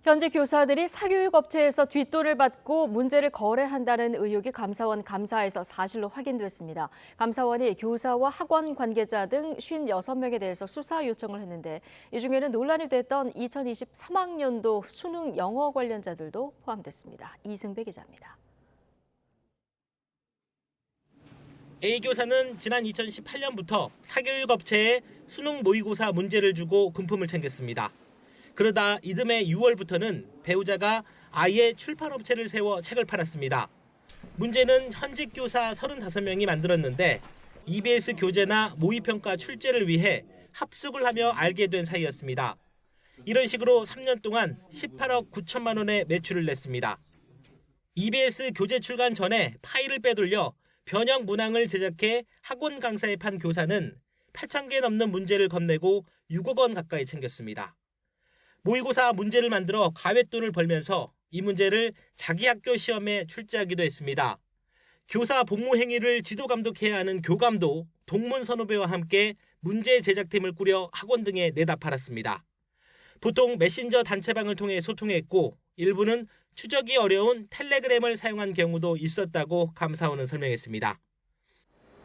현재 교사들이 사교육 업체에서 뒷돈을 받고 문제를 거래한다는 의혹이 감사원 감사에서 사실로 확인됐습니다. 감사원이 교사와 학원 관계자 등 56명에 대해서 수사 요청을 했는데 이 중에는 논란이 됐던 2023학년도 수능 영어 관련자들도 포함됐습니다. 이승배 기자입니다. A 교사는 지난 2018년부터 사교육 업체에 수능 모의고사 문제를 주고 금품을 챙겼습니다. 그러다 이듬해 6월부터는 배우자가 아예 출판업체를 세워 책을 팔았습니다. 문제는 현직 교사 35명이 만들었는데 EBS 교재나 모의평가 출제를 위해 합숙을 하며 알게 된 사이였습니다. 이런 식으로 3년 동안 18억 9천만 원의 매출을 냈습니다. EBS 교재 출간 전에 파일을 빼돌려 변형 문항을 제작해 학원 강사에 판 교사는 8,000개 넘는 문제를 건네고 6억 원 가까이 챙겼습니다. 모의고사 문제를 만들어 가외돈을 벌면서 이 문제를 자기 학교 시험에 출제하기도 했습니다. 교사 복무 행위를 지도 감독해야 하는 교감도 동문 선후배와 함께 문제 제작팀을 꾸려 학원 등에 내다 팔았습니다. 보통 메신저 단체방을 통해 소통했고 일부는 추적이 어려운 텔레그램을 사용한 경우도 있었다고 감사원은 설명했습니다.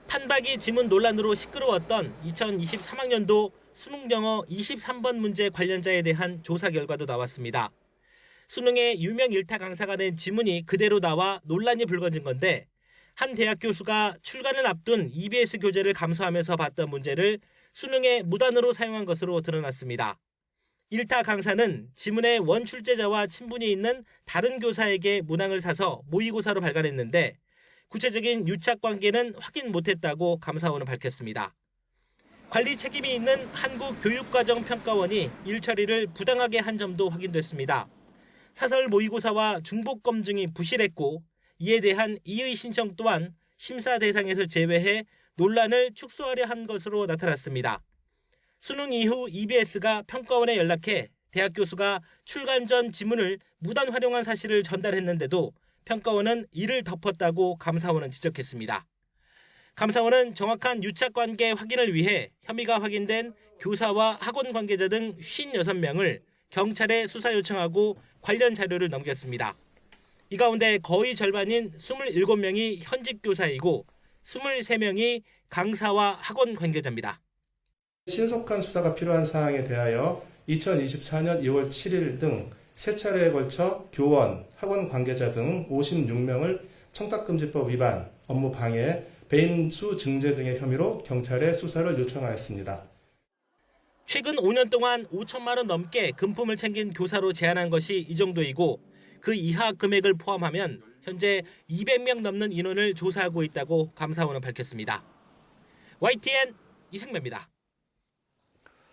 판박이 지문 논란으로 시끄러웠던 2023학년도 수능 영어 23번 문제 관련자에 대한 조사 결과도 나왔습니다. 수능에 유명 일타 강사가 낸 지문이 그대로 나와 논란이 불거진 건데 한 대학 교수가 출간을 앞둔 EBS 교재를 감수하면서 봤던 문제를 수능에 무단으로 사용한 것으로 드러났습니다. 일타 강사는 지문의 원 출제자와 친분이 있는 다른 교사에게 문항을 사서 모의고사로 발간했는데 구체적인 유착 관계는 확인 못했다고 감사원은 밝혔습니다. 관리 책임이 있는 한국교육과정평가원이 일 처리를 부당하게 한 점도 확인됐습니다. 사설 모의고사와 중복 검증이 부실했고 이에 대한 이의 신청 또한 심사 대상에서 제외해 논란을 축소하려 한 것으로 나타났습니다. 수능 이후 EBS가 평가원에 연락해 대학 교수가 출간 전 지문을 무단 활용한 사실을 전달했는데도 평가원은 이를 덮었다고 감사원은 지적했습니다. 감사원은 정확한 유착관계 확인을 위해 혐의가 확인된 교사와 학원 관계자 등 56명을 경찰에 수사 요청하고 관련 자료를 넘겼습니다. 이 가운데 거의 절반인 27명이 현직 교사이고 23명이 강사와 학원 관계자입니다. 신속한 수사가 필요한 사항에 대하여 2024년 2월 7일 등 3차례에 걸쳐 교원, 학원 관계자 등 56명을 청탁금지법 위반, 업무 방해, 배임수 증제 등의 혐의로 경찰에 수사를 요청하였습니다. 최근 5년 동안 5천만 원 넘게 금품을 챙긴 교사로 제한한 것이 이 정도이고 그 이하 금액을 포함하면 현재 200명 넘는 인원을 조사하고 있다고 감사원은 밝혔습니다. YTN 이승배입니다.